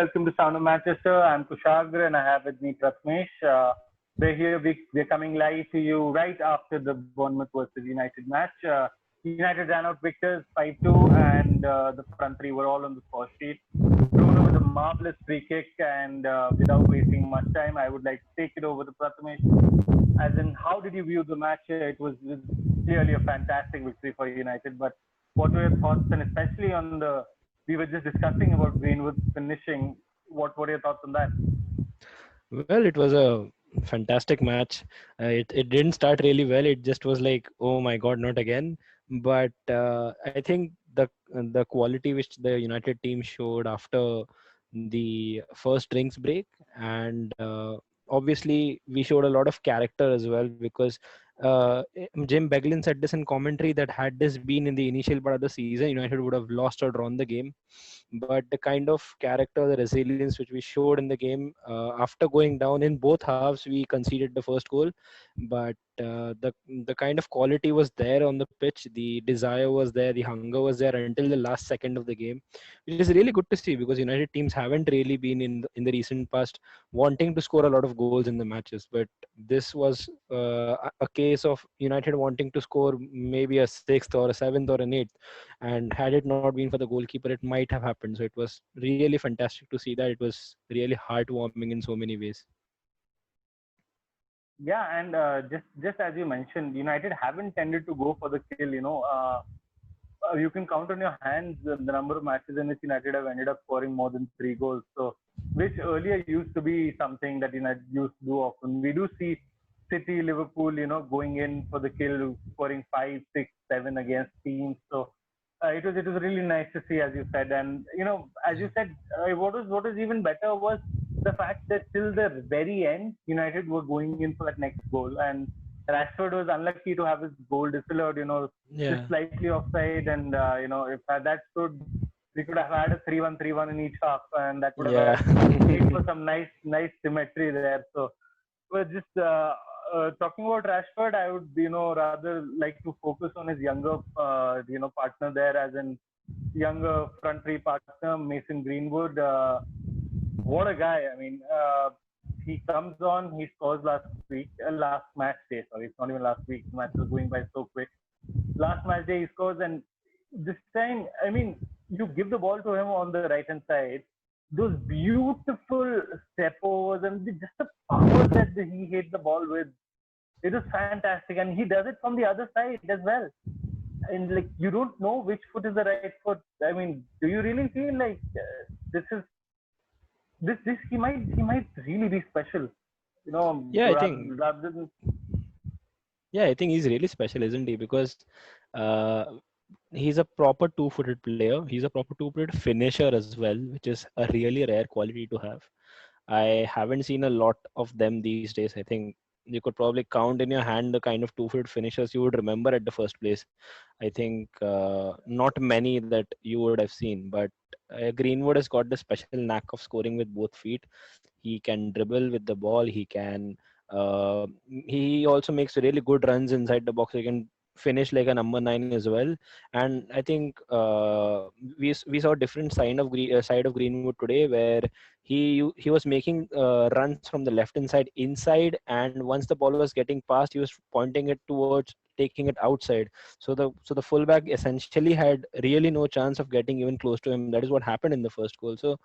welcome to Sound of Manchester. I'm Kushagra and I have with me Pratmesh. We're coming live to you right after the Bournemouth versus United match. United ran out victors 5-2 and the front three were all on the score sheet. Bruno with a marvelous free kick and without wasting much time, I would like to take it over to Pratmesh. As in, how did you view the match? It was clearly a fantastic victory for United, but what were your thoughts and especially on we were just discussing about Greenwood finishing. What were your thoughts on that? Well, it was a fantastic match. It didn't start really well. It just was like, oh my God, not again. But I think the quality which the United team showed after the first drinks break, and obviously we showed a lot of character as well because Jim Beglin said this in commentary that had this been in the initial part of the season, United would have lost or drawn the game. But the kind of character, the resilience which we showed in the game, after going down in both halves, we conceded the first goal, but the kind of quality was there on the pitch, the desire was there, the hunger was there until the last second of the game, which is really good to see because United teams haven't really been in the recent past wanting to score a lot of goals in the matches. But this was a case of United wanting to score maybe a sixth or a seventh or an eighth, and had it not been for the goalkeeper, it might have happened. So it was really fantastic to see that. It was really heartwarming in so many ways. Yeah, and just as you mentioned, United haven't tended to go for the kill. You can count on your hands the number of matches in which United have ended up scoring more than 3 goals. So, which earlier used to be something that United used to do often. We do see City, Liverpool, going in for the kill, scoring 5, 6, 7 against teams. So, it was really nice to see, as you said, and as you said, what was even better was the fact that till the very end, United were going in for that next goal, and Rashford was unlucky to have his goal disallowed. Just Yeah, slightly offside, and if that stood, we could have had a 3-1, 3-1 in each half, and that would have yeah. made for some nice symmetry there. So, but just talking about Rashford, I would rather like to focus on his younger partner there, as in younger front three partner Mason Greenwood. What a guy! I mean, he comes on, he scores last match day. Sorry, it's not even last week. The match was going by so quick. Last match day he scores, and this time, I mean, you give the ball to him on the right hand side. Those beautiful step overs and just the power that he hit the ball with, it was fantastic, and he does it from the other side as well. And like you don't know which foot is the right foot. I mean, do you really feel like this is this he might really be special? Yeah, I think Rather than yeah, I think he's really special, isn't he? Because uh, he's a proper two-footed player. He's a proper two-footed finisher as well, which is a really rare quality to have. I haven't seen a lot of them these days. I think you could probably count in your hand the kind of two-footed finishers you would remember at the first place. I think not many that you would have seen, but Greenwood has got the special knack of scoring with both feet. He can dribble with the ball. He also makes really good runs inside the box. He can finish like a number nine as well. And I think we saw a different side of Greenwood today, where he was making runs from the left hand side inside, and once the ball was getting past, he was pointing it towards taking it outside. So the fullback essentially had really no chance of getting even close to him. That is what happened in the first goal. So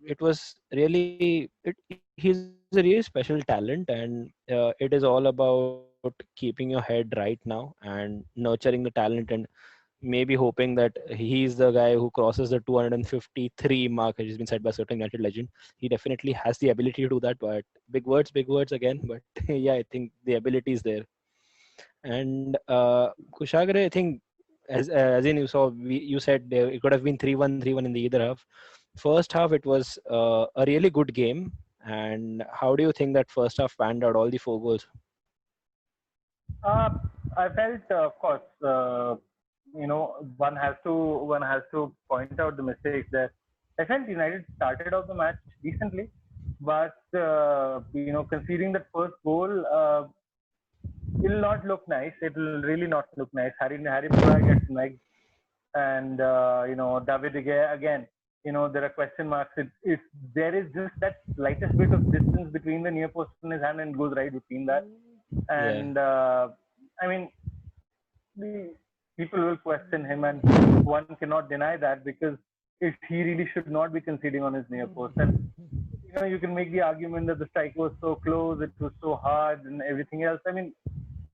it was really he's a really special talent, and it is all about keeping your head right now and nurturing the talent, and maybe hoping that he's the guy who crosses the 253 mark, which has been set by a certain United legend. He definitely has the ability to do that, but big words again. But yeah, I think the ability is there. And Kushagra, I think as in you said it could have been 3-1, 3-1 in the either half. First half it was a really good game. And how do you think that first half panned out? All the four goals. uh, I felt, of course, one has to point out the mistakes there. I felt United started off the match decently, but conceding that first goal, it'll not look nice. It'll really not look nice. Harry Maguire gets negged, and David De Gea again. there are question marks. If there is just that slightest bit of distance between the near post and his hand, and it goes right between that. Yeah. And I mean, the people will question him, and one cannot deny that, because he really should not be conceding on his near post. And you can make the argument that the strike was so close, it was so hard, and everything else. I mean,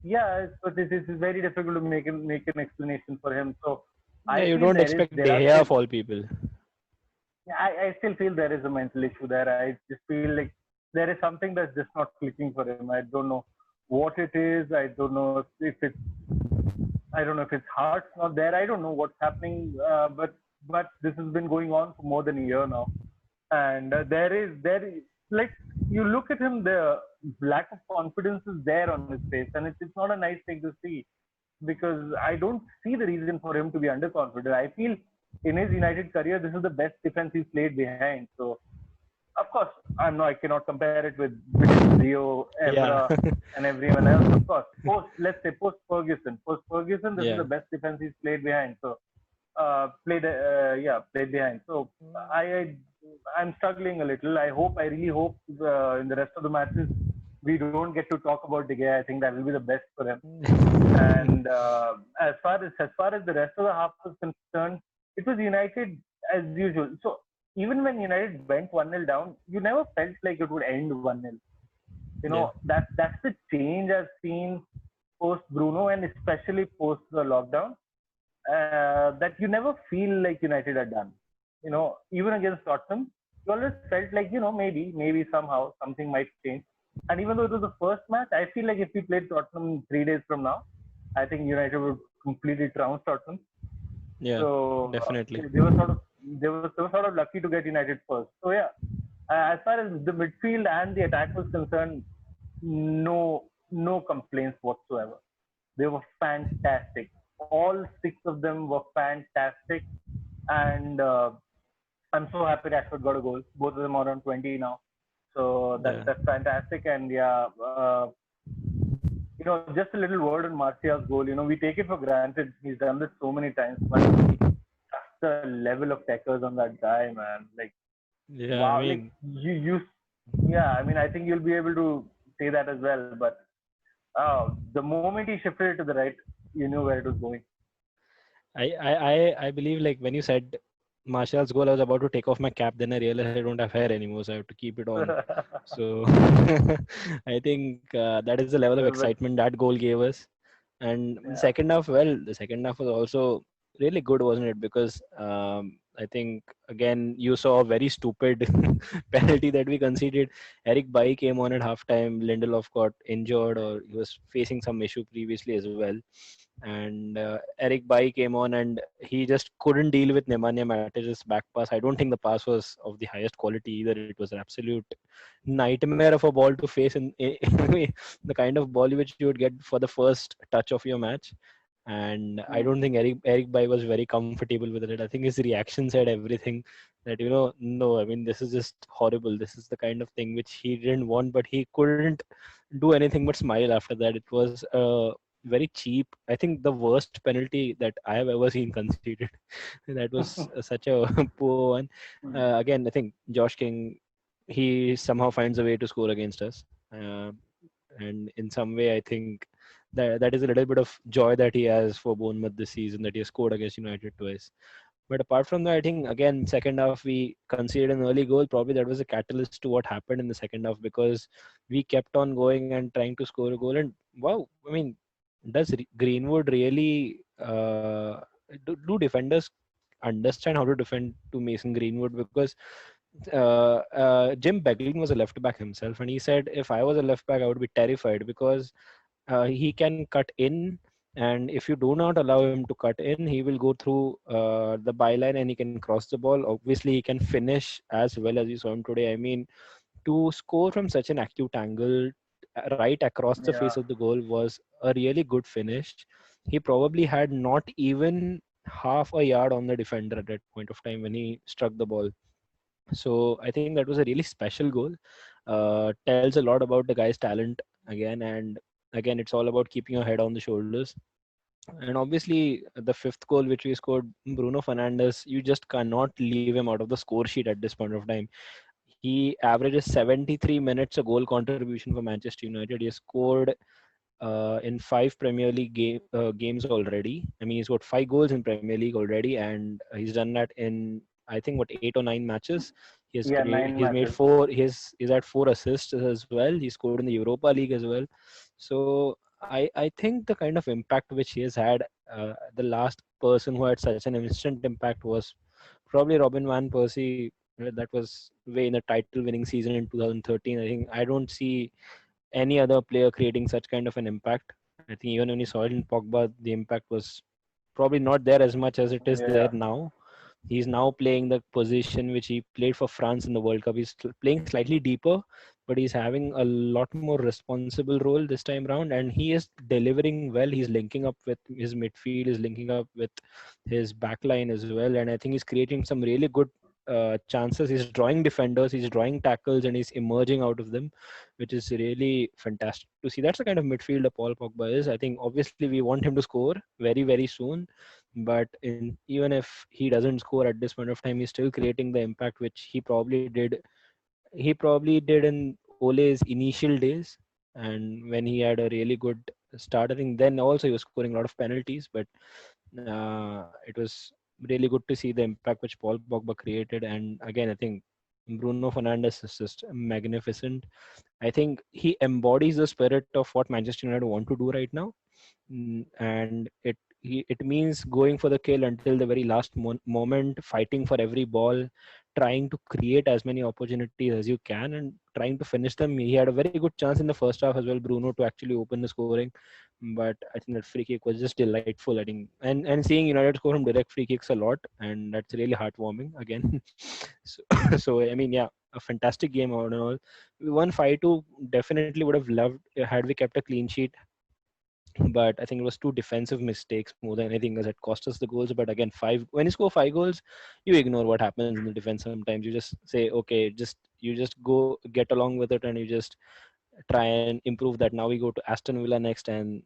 yeah, but it is very difficult to make an explanation for him. So Yeah, I you feel don't expect there De are Gea still, of all people. I still feel there is a mental issue there. I just feel like there is something that's just not clicking for him. I don't know what it is. I don't know if it's I don't know if his heart's not there. I don't know what's happening. But this has been going on for more than a year now, and there is like, you look at him, the lack of confidence is there on his face, and it's not a nice thing to see, because I don't see the reason for him to be underconfident. I feel in his United career, this is the best defense he's played behind. So of course, I cannot compare it with Rio, Yeah. Evra, and everyone else. Of course, let's say post Ferguson. Post Ferguson, this is Yeah. the best defense he's played behind. So played behind. So I'm struggling a little. I really hope in the rest of the matches we don't get to talk about De Gea. I think that will be the best for him. And as far as the rest of the half was concerned, it was United as usual. So even when United went 1-0 down, you never felt like it would end 1-0. Yeah. That's the change I've seen post Bruno, and especially post the lockdown. That you never feel like United are done. Even against Tottenham, you always felt like, maybe somehow something might change. And even though it was the first match, I feel like if we played Tottenham 3 days from now, I think United would completely trounce Tottenham. Yeah. So Definitely. they were sort of lucky to get United first. So yeah, as far as the midfield and the attack was concerned, no complaints whatsoever. They were fantastic. All six of them were fantastic, and I'm so happy Rashford got a goal. Both of them are on 20 now, so Yeah. that's fantastic. And yeah, just a little word on Martial's goal. We take it for granted. He's done this so many times, but the level of techers on that guy, man, like, Yeah. I wow, like mean, yeah. I mean, I think you'll be able to say that as well. But the moment he shifted it to the right, you knew where it was going. I believe, like, when you said Martial's goal, I was about to take off my cap. Then I realized I don't have hair anymore, so I have to keep it on. So I think that is the level of But excitement that goal gave us. And the yeah, second half, the second half was also really good, wasn't it? Because I think, again, you saw a very stupid penalty that we conceded. Eric Bailly came on at halftime. Lindelof got injured, or he was facing some issue previously as well. And Eric Bailly came on, and he just couldn't deal with Nemanja Matic's back pass. I don't think the pass was of the highest quality either. It was an absolute nightmare of a ball to face, the kind of ball which you would get for the first touch of your match. And I don't think Eric Bailly was very comfortable with it. I think his reaction said everything, that no, I mean, this is just horrible. This is the kind of thing which he didn't want, but he couldn't do anything but smile after that. It was very cheap. I think the worst penalty that I have ever seen conceded. That was such a poor one. Again, I think Josh King, he somehow finds a way to score against us. Uh, and in some way, I think that is a little bit of joy that he has for Bournemouth this season, that he has scored against United twice. But apart from that, I think, again, second half we conceded an early goal. Probably that was a catalyst to what happened in the second half, because we kept on going and trying to score a goal. And wow, I mean, does Greenwood really do defenders understand how to defend to Mason Greenwood? Because Jim Beglin was a left back himself, and he said, if I was a left back, I would be terrified, because he can cut in, and if you do not allow him to cut in, he will go through the byline and he can cross the ball. Obviously, he can finish as well as you saw him today. I mean, to score from such an acute angle right across the yeah, face of the goal was a really good finish. He probably had not even half a yard on the defender at that point of time when he struck the ball. So I think that was a really special goal. Tells a lot about the guy's talent again, and again, it's all about keeping your head on the shoulders. And obviously, the fifth goal which we scored, Bruno Fernandes, you just cannot leave him out of the score sheet at this point of time. He averages 73 minutes a goal contribution for Manchester United. He has scored in 5 Premier League games already. I mean, he's got 5 goals in Premier League already, and he's done that in, I think, what, 8 or 9 matches. Yeah, 9 matches. He's had 4 assists as well. He scored in the Europa League as well. So I think the kind of impact which he has had, the last person who had such an instant impact was probably Robin van Persie. That was way in a title-winning season in 2013. I don't see any other player creating such kind of an impact. I think even when you saw it in Pogba, the impact was probably not there as much as it is there Yeah, now. He's now playing the position which he played for France in the World Cup. He's playing slightly deeper, but he's having a lot more responsible role this time around, and he is delivering well. He's linking up with his midfield, he's linking up with his back line as well, and I think he's creating some really good chances. He's drawing defenders, he's drawing tackles, and he's emerging out of them, which is really fantastic to see. That's the kind of midfielder Paul Pogba is. I think obviously we want him to score very, very soon, but even if he doesn't score at this point of time, he's still creating the impact which he probably did in Ole's initial days, and when he had a really good start. I think then also he was scoring a lot of penalties, but it was really good to see the impact which Paul Pogba created. And again, I think Bruno Fernandes is just magnificent. I think he embodies the spirit of what Manchester United want to do right now. And it means going for the kill until the very last moment, fighting for every ball, trying to create as many opportunities as you can, and trying to finish them. He had a very good chance in the first half as well, Bruno, to actually open the scoring, but I think that free kick was just delightful. I think, and seeing United score from direct free kicks a lot, and that's really heartwarming again. so, so I mean, yeah, a fantastic game all in all. We won 5-2. Definitely would have loved had we kept a clean sheet, but I think it was two defensive mistakes more than anything else that cost us the goals. But again, when you score 5 goals, you ignore what happens in the defense. Sometimes you just say, okay, you just go get along with it, and you just try and improve that. Now we go to Aston Villa next, and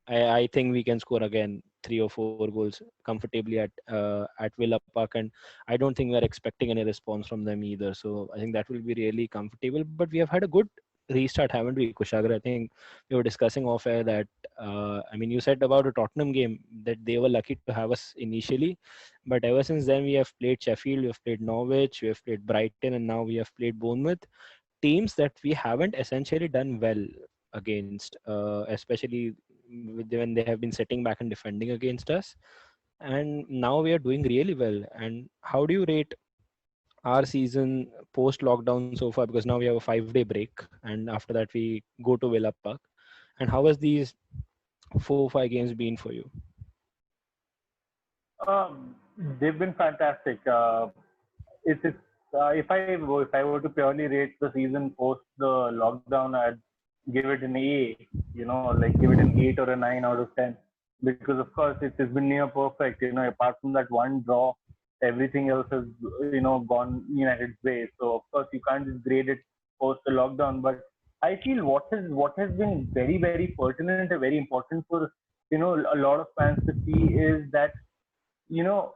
I think we can score again 3 or 4 goals comfortably at Villa Park, and I don't think we're expecting any response from them either. So I think that will be really comfortable. But we have had a good restart, haven't we, Kushagra? I think we were discussing off air that I mean, you said about a Tottenham game that they were lucky to have us initially, but ever since then we have played Sheffield, we have played Norwich, we have played Brighton, and now we have played Bournemouth, teams that we haven't essentially done well against, especially when they have been sitting back and defending against us. And now we are doing really well. And how do you rate our season post lockdown so far? Because now we have a 5-day break, and after that we go to Villa Park. And how has these 4 or 5 games been for you? um, they've been fantastic. It's if I were to purely rate the season post the lockdown, I'd give it an A. Like give it an 8 or a 9 out of 10, because of course it has been near perfect. Apart from that one draw, everything else has gone United's way. So of course you can't just grade it post the lockdown. But I feel what has been very, very pertinent and very important for a lot of fans to see is that you know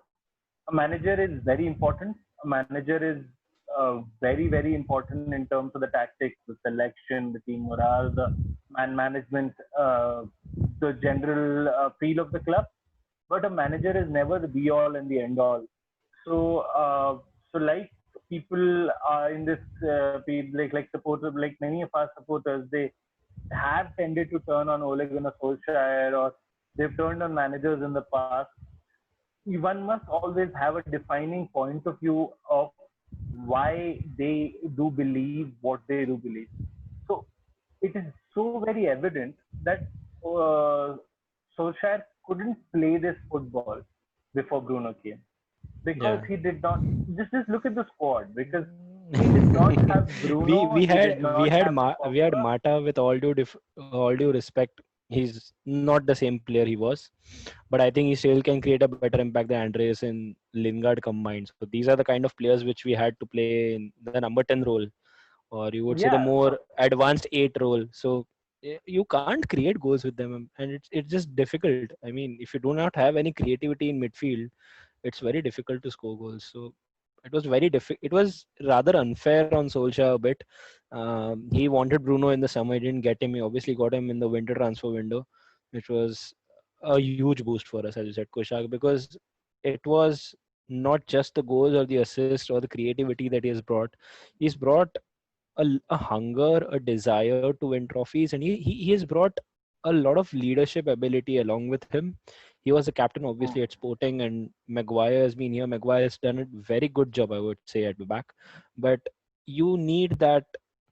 a manager is very important. A manager is very, very important in terms of the tactics, the selection, the team morale, the man management, the general feel of the club. But a manager is never the be all and the end all. So like people in this field, like supporters, like many of our supporters, they have tended to turn on Ole Gunnar Solskjaer, or they've turned on managers in the past. One must always have a defining point of view of why they do believe what they do believe. So it is so very evident that Solskjaer couldn't play this football before Bruno came, because Yeah. he did not. Just look at the squad, because he did not have we Bruno, we he had did not we had have we had Pogba. Mata. With all due respect, he's not the same player he was, but I think he still can create a better impact than Andreas and Lingard combined. So these are the kind of players which we had to play in the number 10 role, or you would say the Yeah, more so advanced 8 role. So you can't create goals with them, and it's just difficult. I mean, if you do not have any creativity in midfield, it's very difficult to score goals. So it was very difficult. It was rather unfair on Solskjaer a bit. He wanted Bruno in the summer. He didn't get him. He obviously got him in the winter transfer window, which was a huge boost for us, as you said, Kushag, because it was not just the goals or the assist or the creativity that he has brought. He's brought a hunger, a desire to win trophies, and he has brought a lot of leadership ability along with him. He was the captain, obviously, at Sporting, and Maguire has been here. Maguire has done a very good job, I would say, at the back. But you need that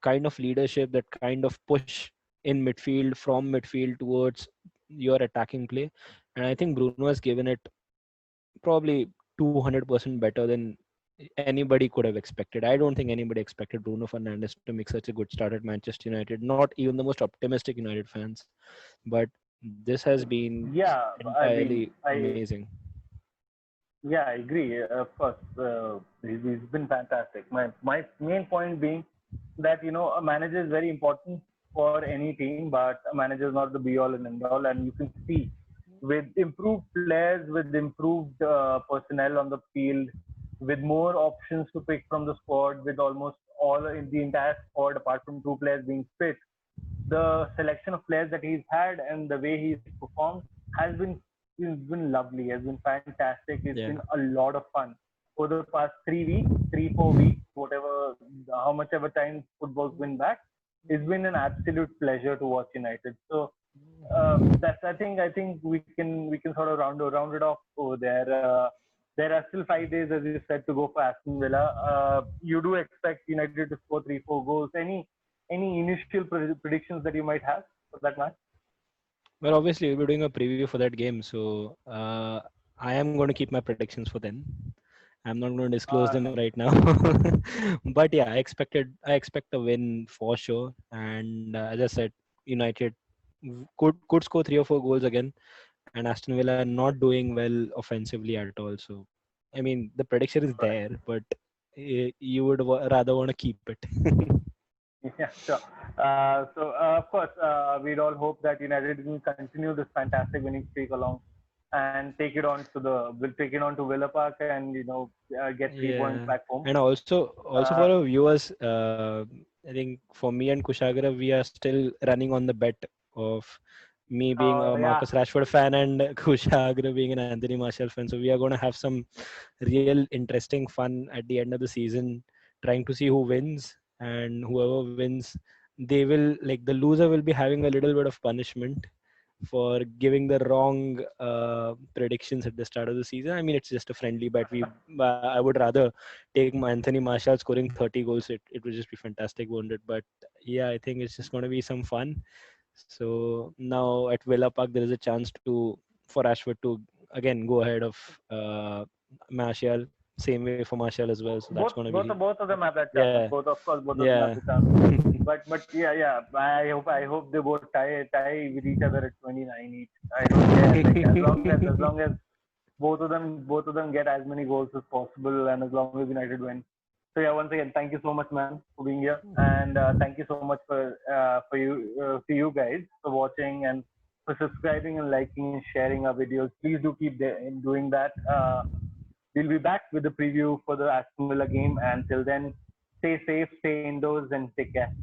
kind of leadership, that kind of push in midfield, from midfield towards your attacking play. And I think Bruno has given it probably 200% better than anybody could have expected. I don't think anybody expected Bruno Fernandes to make such a good start at Manchester United. Not even the most optimistic United fans. But this has been Yeah, I mean, entirely I amazing. yeah, I agree. Of course, he's been fantastic. My main point being that a manager is very important for any team, but a manager is not the be all and end all. And you can see with improved players, with improved personnel on the field, with more options to pick from the squad, with almost all in the entire squad apart from two players being fit, the selection of players that he's had and the way he's performed has been lovely, has been fantastic. It's Yeah. been a lot of fun over the past 3 weeks, 3 4 weeks, whatever, how much ever time football's been back. It's been an absolute pleasure to watch United. So that's I think we can sort of round it off over there. There are still 5 days, as you said, to go for Aston Villa. You do expect United to score 3 4 goals. Any initial predictions that you might have for that match? Well, obviously, we'll be doing a preview for that game. So I am going to keep my predictions for then. I'm not going to disclose them Nice. right now. But yeah, I expect a win for sure. And as I said, United could score 3 or 4 goals again, and Aston Villa are not doing well offensively at all. So, I mean, the prediction is Right. there, but you would rather want to keep it. Yeah, sure. Of course, we'd all hope that United will continue this fantastic winning streak along and will take it on to Villa Park and get 3 points Yeah, back home. and also for Uh, our viewers, I think for me and Kushagra, we are still running on the bet of me being a yeah, Marcus Rashford fan and Kushagra being an Anthony Martial fan. So we are going to have some real interesting fun at the end of the season, trying to see who wins, and whoever wins, they will like the loser will be having a little bit of punishment for giving the wrong predictions at the start of the season. I mean, it's just a friendly bet. I would rather take Anthony Martial scoring 30 goals. It would just be fantastic, wouldn't it? But yeah, I think it's just going to be some fun. So now at Villa Park, there is a chance for Rashford to again go ahead of Martial. Same way for Martial as well. So that's both going to both be both of them have that chance. yeah, Both of them have yeah. the chance. But yeah. I hope they both tie with each other at 29 each. I don't care. Like as long as both of them get as many goals as possible, and as long as United win. So yeah, once again, thank you so much, man, for being here, and thank you so much for you to you guys for watching and for subscribing and liking and sharing our videos. Please do keep doing that. We'll be back with the preview for the Aston Villa game. And till then, stay safe, stay indoors, and take care.